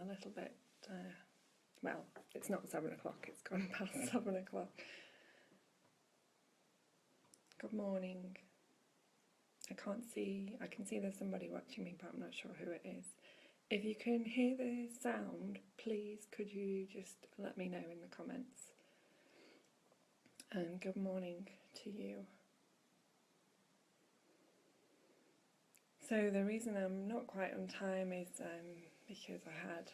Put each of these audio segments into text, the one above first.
a little bit, well, it's not 7 o'clock, it's gone past 7 o'clock. Good morning. I can see there's somebody watching me, but I'm not sure who it is. If you can hear the sound, please could you just let me know in the comments. And good morning to you. So the reason I'm not quite on time is because I had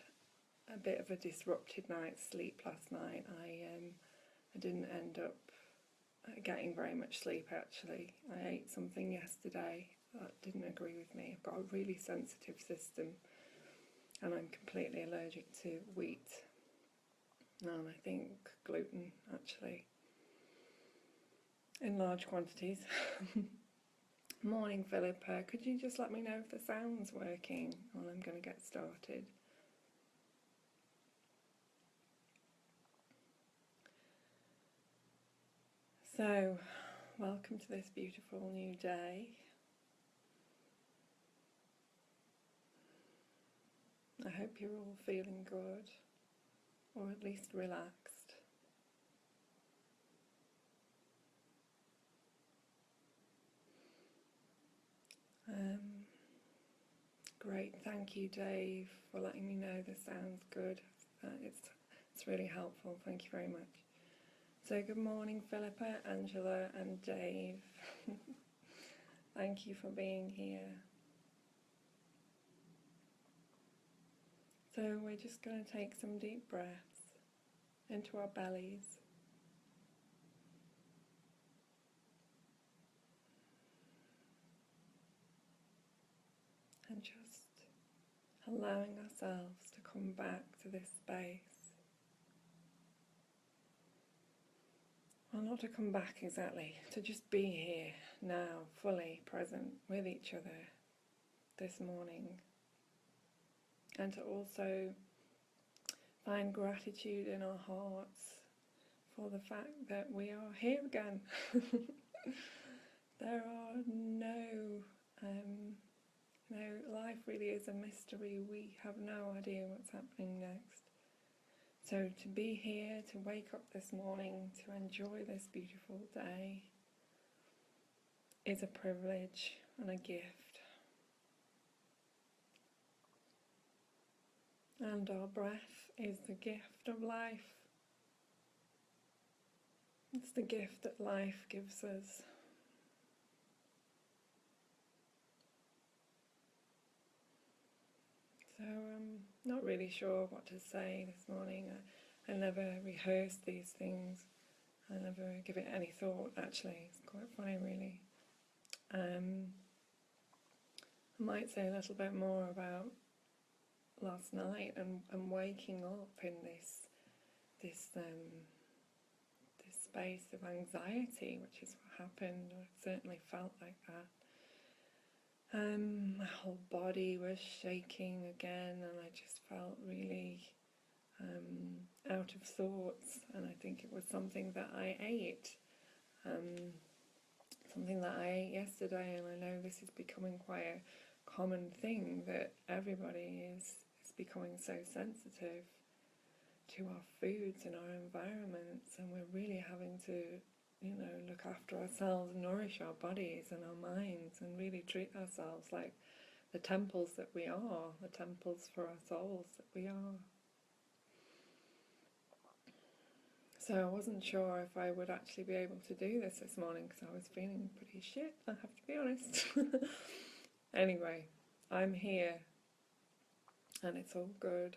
a bit of a disrupted night's sleep last night. I didn't end up getting very much sleep actually. I ate something yesterday that didn't agree with me. I've got a really sensitive system and I'm completely allergic to wheat and I think gluten actually in large quantities. Morning Philippa, could you just let me know if the sound's working while I'm going to get started? So, welcome to this beautiful new day. I hope you're all feeling good, or at least relaxed. Great, thank you Dave for letting me know the sound's good. It's really helpful, thank you very much. So good morning Philippa, Angela and Dave. Thank you for being here. So we're just going to take some deep breaths into our bellies. And just allowing ourselves to come back to this space. Well, not to come back exactly, to just be here now, fully present with each other this morning. And to also find gratitude in our hearts for the fact that we are here again. There are life really is a mystery. We have no idea what's happening next. So to be here, to wake up this morning, to enjoy this beautiful day is a privilege and a gift. And our breath is the gift of life. It's the gift that life gives us. So I'm not really sure what to say this morning. I never rehearse these things. I never give it any thought, actually. It's quite funny, really. I might say a little bit more about last night and waking up in this space of anxiety, which is what happened. It certainly felt like that. My whole body was shaking again and I just felt really out of sorts, and I think it was something that I ate, something that I ate yesterday, and I know this is becoming quite a common thing, that everybody is becoming so sensitive to our foods and our environments, and we're really having to look after ourselves, nourish our bodies and our minds, and really treat ourselves like the temples that we are, the temples for our souls that we are. So I wasn't sure if I would actually be able to do this morning because I was feeling pretty shit, I have to be honest. Anyway, I'm here and it's all good.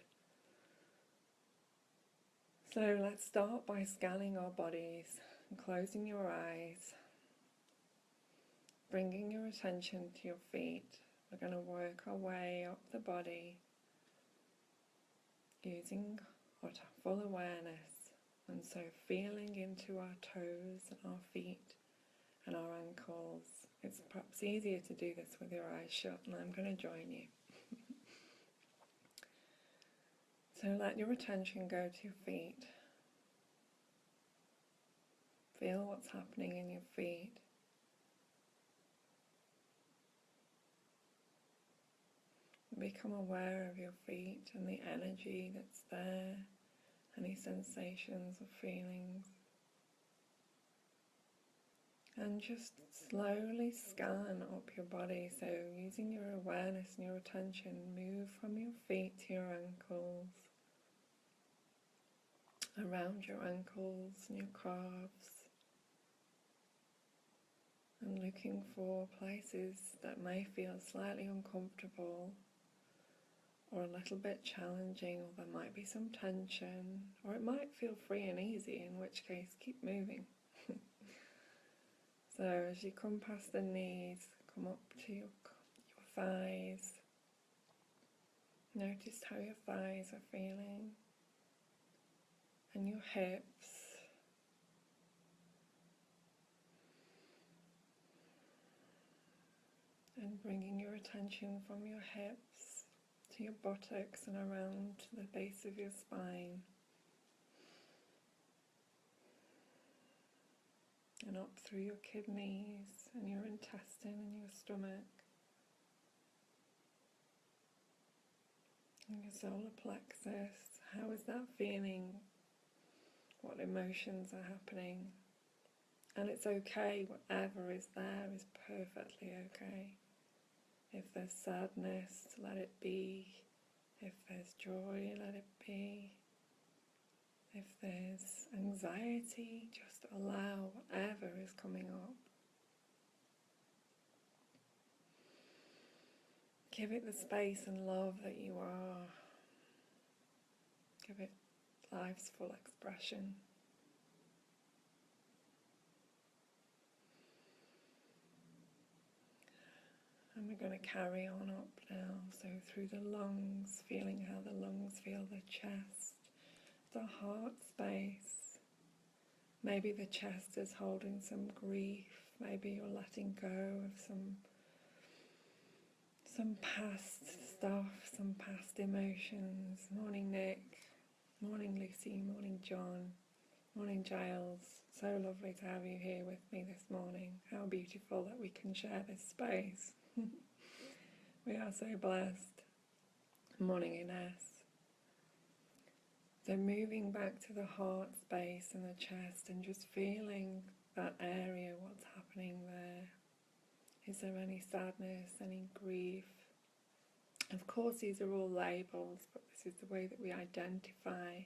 So let's start by scanning our bodies and closing your eyes, bringing your attention to your feet. We're going to work our way up the body using our full awareness, and so feeling into our toes and our feet and our ankles. It's perhaps easier to do this with your eyes shut, and I'm going to join you. So let your attention go to your feet. Feel what's happening in your feet. become aware of your feet and the energy that's there, any sensations or feelings. And just slowly scan up your body, so using your awareness and your attention, move from your feet to your ankles, around your ankles and your calves, and looking for places that may feel slightly uncomfortable or a little bit challenging, or there might be some tension, or it might feel free and easy, in which case keep moving. So as you come past the knees, come up to your thighs. Notice how your thighs are feeling, and your hips. And bringing your attention from your hips to your buttocks and around the base of your spine. And up through your kidneys and your intestine and your stomach. And your solar plexus. How is that feeling? What emotions are happening? And it's okay, whatever is there is perfectly okay. If there's sadness, let it be. If there's joy, let it be. If there's anxiety, just allow whatever is coming up. Give it the space and love that you are. Give it life's full expression. And we're going to carry on up now, so through the lungs, feeling how the lungs feel the chest, the heart space. Maybe the chest is holding some grief, maybe you're letting go of some past stuff, some past emotions. Morning Nick, morning Lucy, morning John, morning Giles. So lovely to have you here with me this morning. How beautiful that we can share this space. We are so blessed. Morning Ines. So moving back to the heart space and the chest and just feeling that area, what's happening there. Is there any sadness, any grief? Of course these are all labels, but this is the way that we identify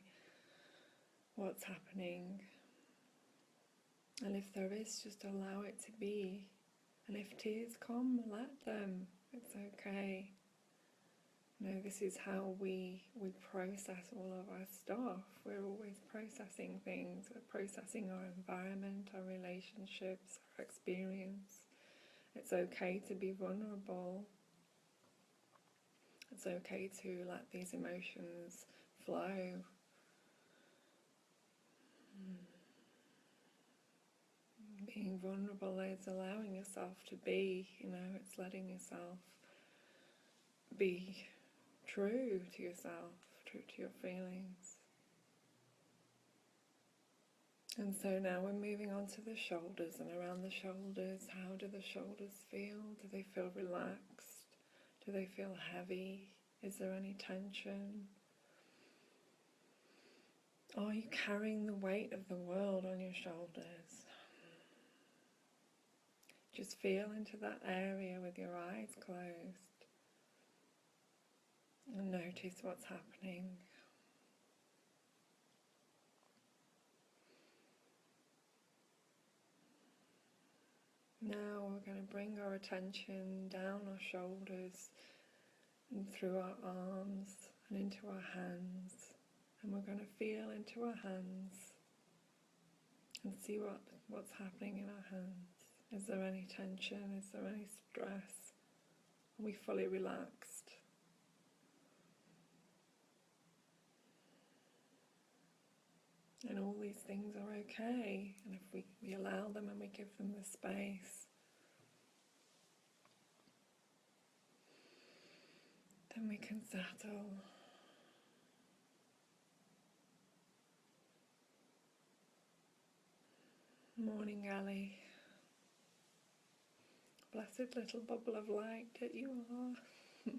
what's happening. And if there is, just allow it to be. And if tears come, let them. It's okay. You know, this is how we process all of our stuff. We're always processing things. We're processing our environment, our relationships, our experience. It's okay to be vulnerable. It's okay to let these emotions flow. Being vulnerable is allowing yourself to be, it's letting yourself be true to yourself, true to your feelings. And so now we're moving on to the shoulders, and around the shoulders, how do the shoulders feel? Do they feel relaxed? Do they feel heavy? Is there any tension? Are you carrying the weight of the world on your shoulders? Just feel into that area with your eyes closed and notice what's happening. Now we're going to bring our attention down our shoulders and through our arms and into our hands. And we're going to feel into our hands and see what's happening in our hands. Is there any tension? Is there any stress? Are we fully relaxed? And all these things are okay. And if we allow them and we give them the space, then we can settle. Morning, Ali. Blessed little bubble of light that you are.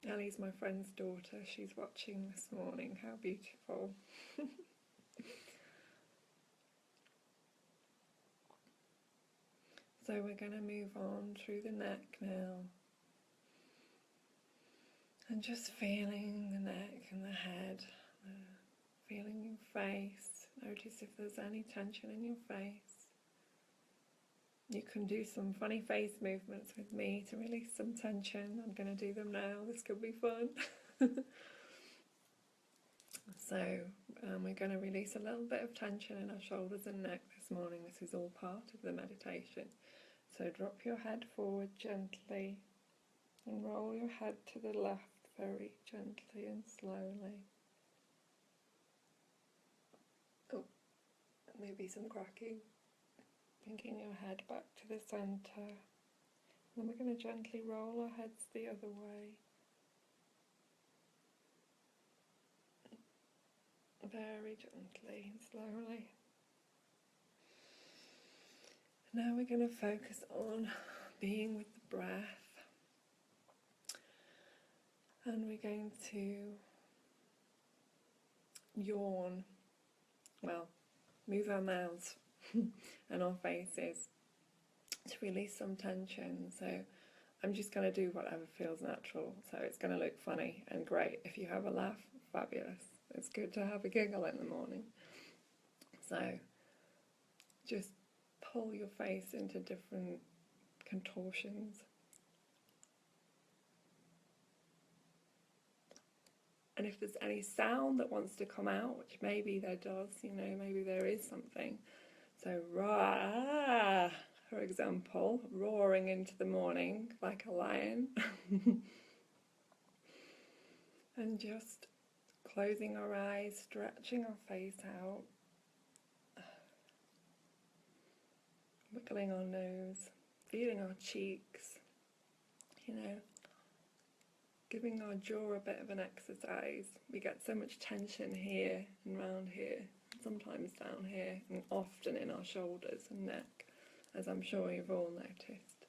Ellie's my friend's daughter. She's watching this morning. How beautiful. So we're going to move on through the neck now. And just feeling the neck and the head. Feeling your face. Notice if there's any tension in your face. You can do some funny face movements with me to release some tension. I'm going to do them now. This could be fun. So we're going to release a little bit of tension in our shoulders and neck this morning. This is all part of the meditation. So drop your head forward gently and roll your head to the left very gently and slowly. Oh, maybe some cracking. Bringing your head back to the centre. Then we're going to gently roll our heads the other way. Very gently and slowly. Now we're going to focus on being with the breath. And we're going to yawn. Well, move our mouths and our faces to release some tension. So I'm just going to do whatever feels natural. So it's going to look funny and great. If you have a laugh, fabulous. It's good to have a giggle in the morning. So just pull your face into different contortions. And if there's any sound that wants to come out, which maybe there does, maybe there is something. So rah, for example, roaring into the morning like a lion. And just closing our eyes, stretching our face out. Wiggling our nose, feeling our cheeks, giving our jaw a bit of an exercise. We get so much tension here and round here, sometimes down here, and often in our shoulders and neck, as I'm sure you've all noticed.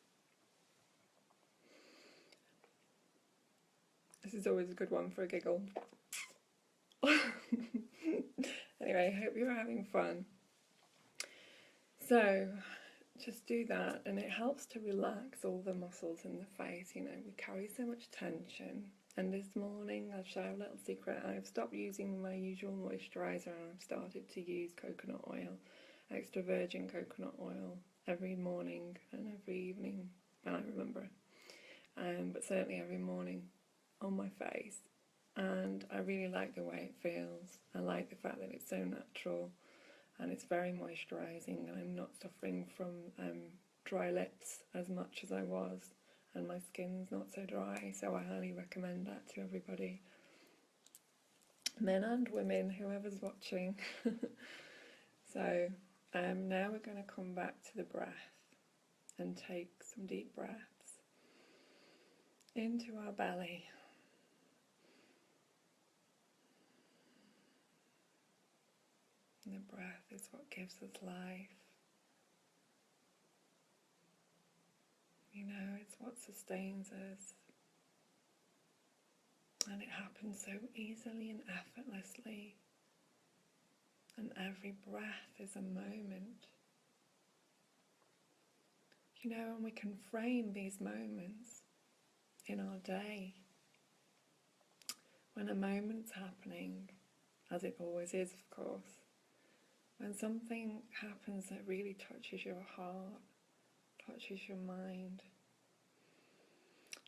This is always a good one for a giggle. Anyway, I hope you're having fun. So, just do that, and it helps to relax all the muscles in the face. We carry so much tension. And this morning, I'll share a little secret. I've stopped using my usual moisturiser and I've started to use coconut oil, extra virgin coconut oil, every morning and every evening when I remember. But certainly every morning on my face. And I really like the way it feels. I like the fact that it's so natural. And it's very moisturising, and I'm not suffering from dry lips as much as I was, and my skin's not so dry, so I highly recommend that to everybody, men and women, whoever's watching. So now we're going to come back to the breath and take some deep breaths into our belly. And the breath is what gives us life. It's what sustains us. And it happens so easily and effortlessly. And every breath is a moment. And we can frame these moments in our day. When a moment's happening, as it always is, of course, when something happens that really touches your heart, touches your mind,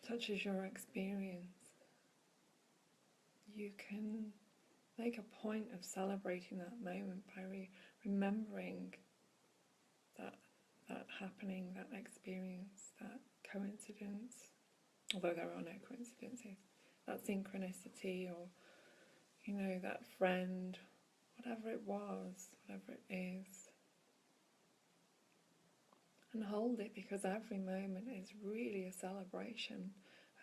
touches your experience, you can make a point of celebrating that moment by remembering that happening, that experience, that coincidence, although there are no coincidences, that synchronicity, or that friend, whatever it was, whatever it is. And hold it, because every moment is really a celebration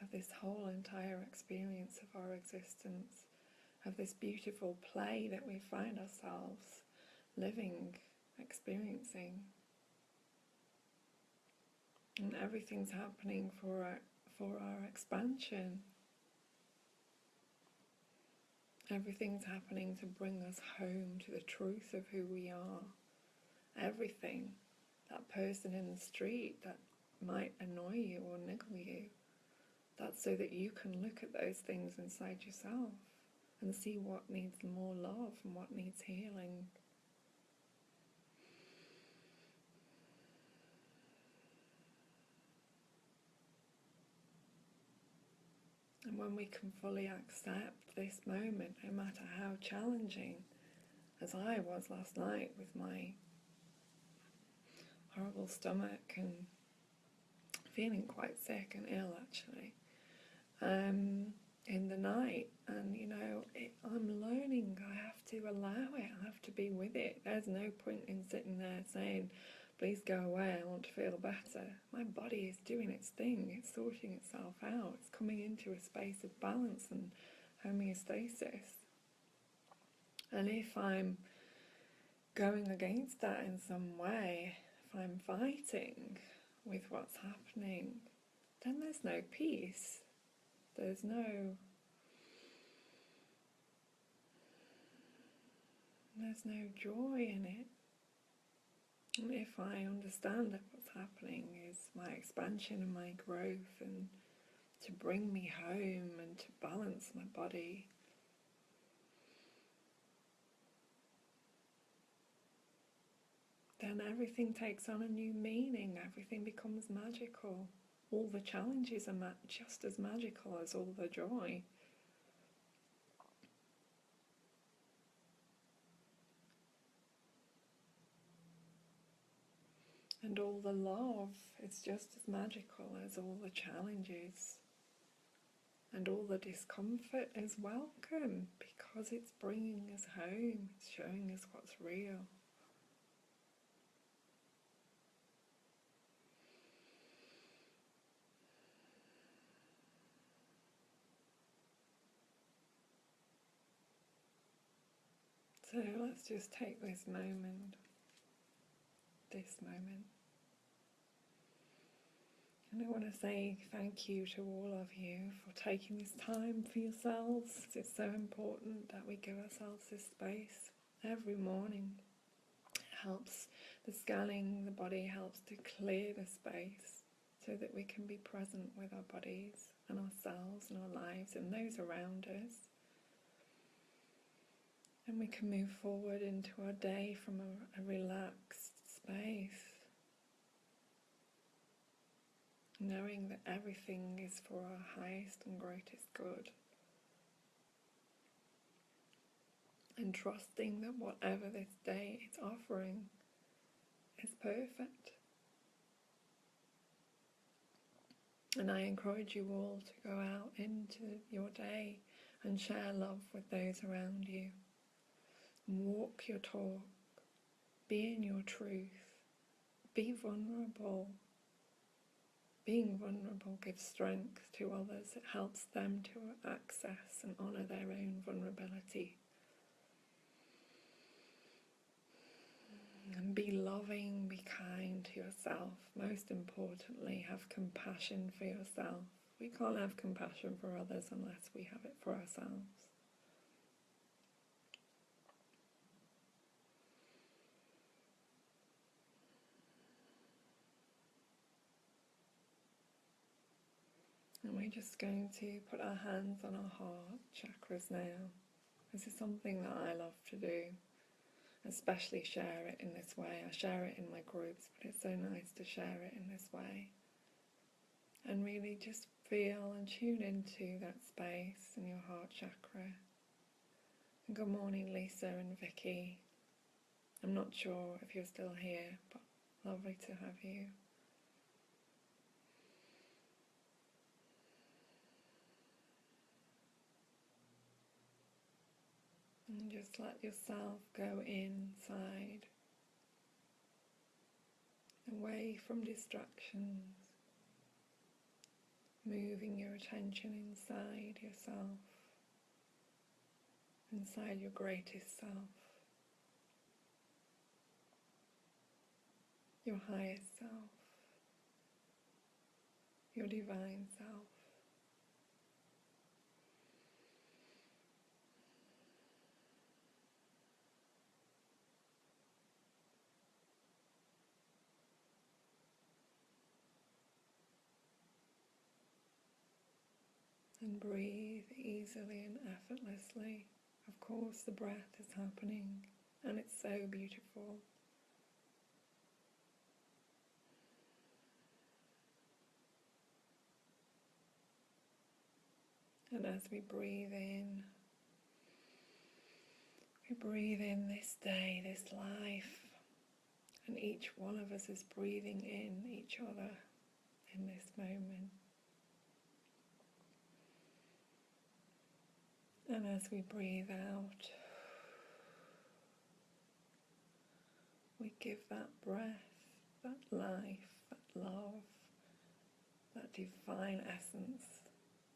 of this whole entire experience of our existence, of this beautiful play that we find ourselves living, experiencing. And everything's happening for our expansion. Everything's happening to bring us home to the truth of who we are. Everything. That person in the street that might annoy you or niggle you, that's so that you can look at those things inside yourself and see what needs more love and what needs healing. And when we can fully accept this moment, no matter how challenging, as I was last night with my horrible stomach and feeling quite sick and ill actually, in the night, and I'm learning, I have to allow it, I have to be with it. There's no point in sitting there saying, please go away, I want to feel better. My body is doing its thing, it's sorting itself out, it's coming into a space of balance and homeostasis. And if I'm going against that in some way, if I'm fighting with what's happening, then there's no peace. There's no joy in it. And if I understand that what's happening is my expansion and my growth, and to bring me home and to balance my body, then everything takes on a new meaning, everything becomes magical. All the challenges are just as magical as all the joy. And all the love is just as magical as all the challenges. And all the discomfort is welcome, because it's bringing us home, it's showing us what's real. So let's just take this moment. And I want to say thank you to all of you for taking this time for yourselves. It's so important that we give ourselves this space every morning. It helps, the scanning the body helps to clear the space so that we can be present with our bodies and ourselves and our lives and those around us. And we can move forward into our day from a relaxed space, knowing that everything is for our highest and greatest good, and trusting that whatever this day is offering is perfect. And I encourage you all to go out into your day and share love with those around you. Walk your talk, be in your truth, be vulnerable. Being vulnerable gives strength to others. It helps them to access and honour their own vulnerability. And be loving, be kind to yourself. Most importantly, have compassion for yourself. We can't have compassion for others unless we have it for ourselves. And we're just going to put our hands on our heart chakras now. This is something that I love to do, especially share it in this way. I share it in my groups, but it's so nice to share it in this way. And really just feel and tune into that space in your heart chakra. And good morning, Lisa and Vicky. I'm not sure if you're still here, but lovely to have you. And just let yourself go inside, away from distractions, moving your attention inside yourself, inside your greatest self, your highest self. your divine self. And breathe easily and effortlessly. Of course, the breath is happening, and it's so beautiful. And as we breathe in this day, this life, and each one of us is breathing in each other in this moment. And as we breathe out, we give that breath, that life, that love, that divine essence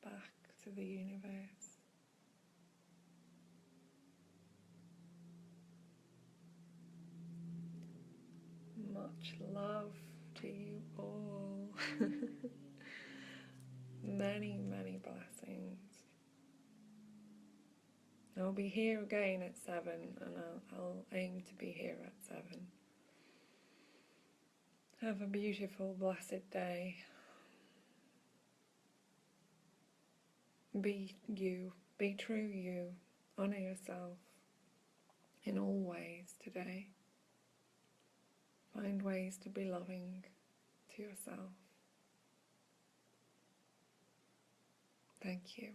back to the universe. Much love to you all. Many, many blessings. I'll be here again at 7, and I'll aim to be here at 7. Have a beautiful, blessed day. Be you, be true you, honour yourself in all ways today. Find ways to be loving to yourself. Thank you.